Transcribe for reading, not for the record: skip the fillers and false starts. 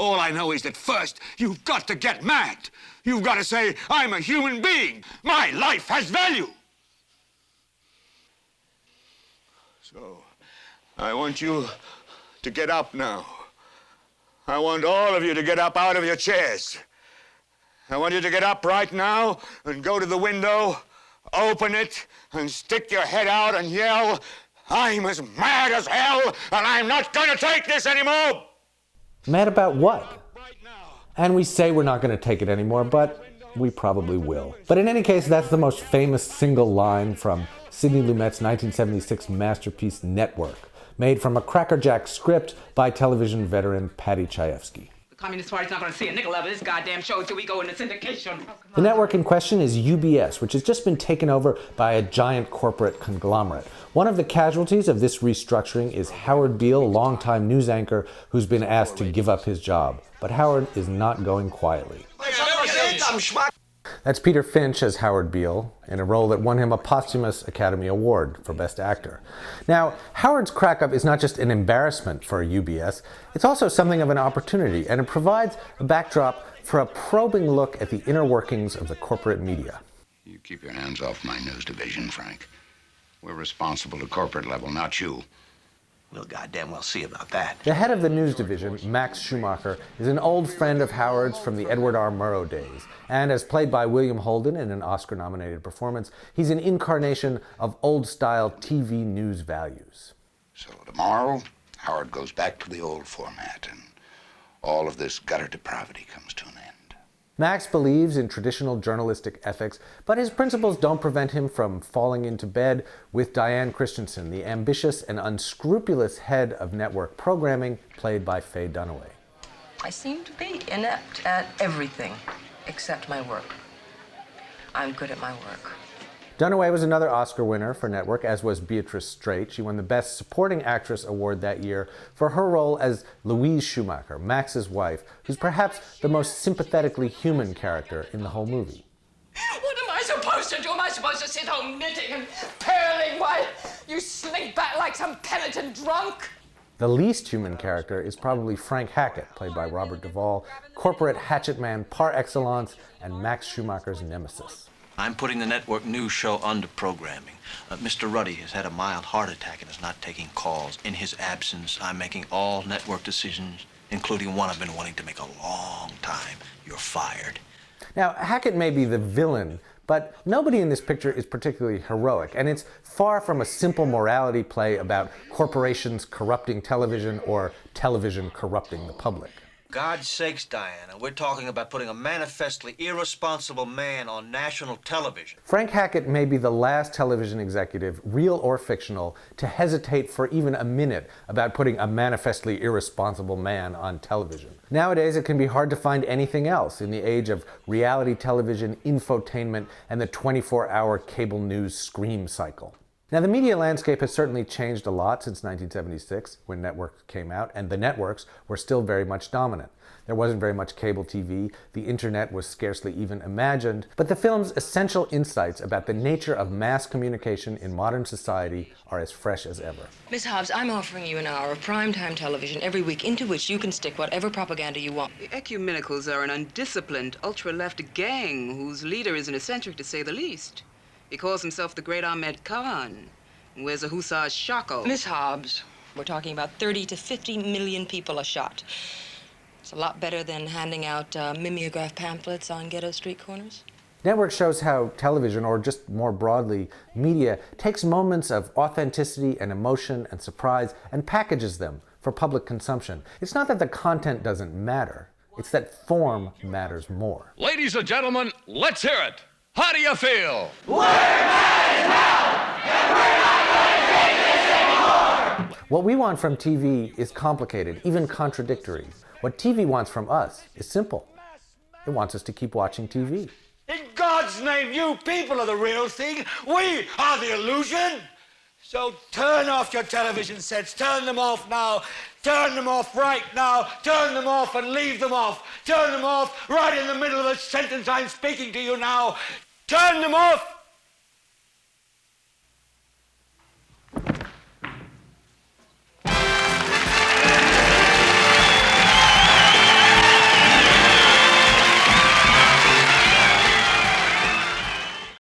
All I know is that first, you've got to get mad. You've got to say, I'm a human being. My life has value. So, I want you to get up now. I want all of you to get up out of your chairs. I want you to get up right now and go to the window, open it, and stick your head out and yell, I'm as mad as hell, and I'm not going to take this anymore! Mad about what? And we say we're not going to take it anymore, but we probably will. But in any case, that's the most famous single line from Sidney Lumet's 1976 masterpiece, Network, made from a crackerjack script by television veteran Paddy Chayefsky. The Communist Party's not going to see a nickel of this goddamn show until we go into syndication. The network in question is UBS, which has just been taken over by a giant corporate conglomerate. One of the casualties of this restructuring is Howard Beale, a longtime news anchor who's been asked to give up his job. But Howard is not going quietly. That's Peter Finch as Howard Beale, in a role that won him a posthumous Academy Award for Best Actor. Now, Howard's crack-up is not just an embarrassment for UBS, it's also something of an opportunity, and it provides a backdrop for a probing look at the inner workings of the corporate media. You keep your hands off my news division, Frank. We're responsible to corporate level, not you. We'll goddamn well see about that. The head of the news division, Max Schumacher, is an old friend of Howard's from the Edward R. Murrow days. And as played by William Holden in an Oscar-nominated performance, he's an incarnation of old-style TV news values. So tomorrow, Howard goes back to the old format, and all of this gutter depravity comes to an end. Max believes in traditional journalistic ethics, but his principles don't prevent him from falling into bed with Diane Christensen, the ambitious and unscrupulous head of network programming, played by Faye Dunaway. I seem to be inept at everything except my work. I'm good at my work. Dunaway was another Oscar winner for Network, as was Beatrice Straight. She won the Best Supporting Actress award that year for her role as Louise Schumacher, Max's wife, who's perhaps the most sympathetically human character in the whole movie. What am I supposed to do? Am I supposed to sit home knitting and purling while you slink back like some penitent drunk? The least human character is probably Frank Hackett, played by Robert Duvall, corporate hatchet man par excellence and Max Schumacher's nemesis. I'm putting the network news show under programming. Mr. Ruddy has had a mild heart attack and is not taking calls. In his absence, I'm making all network decisions, including one I've been wanting to make a long time. You're fired. Now, Hackett may be the villain, but nobody in this picture is particularly heroic, and it's far from a simple morality play about corporations corrupting television or television corrupting the public. God's sakes, Diana, we're talking about putting a manifestly irresponsible man on national television. Frank Hackett may be the last television executive, real or fictional, to hesitate for even a minute about putting a manifestly irresponsible man on television. Nowadays, it can be hard to find anything else in the age of reality television, infotainment, and the 24-hour cable news scream cycle. Now, the media landscape has certainly changed a lot since 1976, when networks came out, and the networks were still very much dominant. There wasn't very much cable TV, the internet was scarcely even imagined, but the film's essential insights about the nature of mass communication in modern society are as fresh as ever. Miss Hobbs, I'm offering you an hour of primetime television every week into which you can stick whatever propaganda you want. The ecumenicals are an undisciplined, ultra-left gang whose leader is an eccentric, to say the least. He calls himself the Great Ahmed Khan and wears a hussar's shako. Miss Hobbs, we're talking about 30 to 50 million people a shot. It's a lot better than handing out mimeograph pamphlets on ghetto street corners. Network shows how television, or just more broadly, media, takes moments of authenticity and emotion and surprise and packages them for public consumption. It's not that the content doesn't matter, it's that form matters more. Ladies and gentlemen, let's hear it. How do you feel? We're mad as hell, and we're not going to take this anymore! What we want from TV is complicated, even contradictory. What TV wants from us is simple. It wants us to keep watching TV. In God's name, you people are the real thing. We are the illusion. So turn off your television sets. Turn them off now. Turn them off right now. Turn them off and leave them off. Turn them off right in the middle of the sentence I'm speaking to you now. Turn them off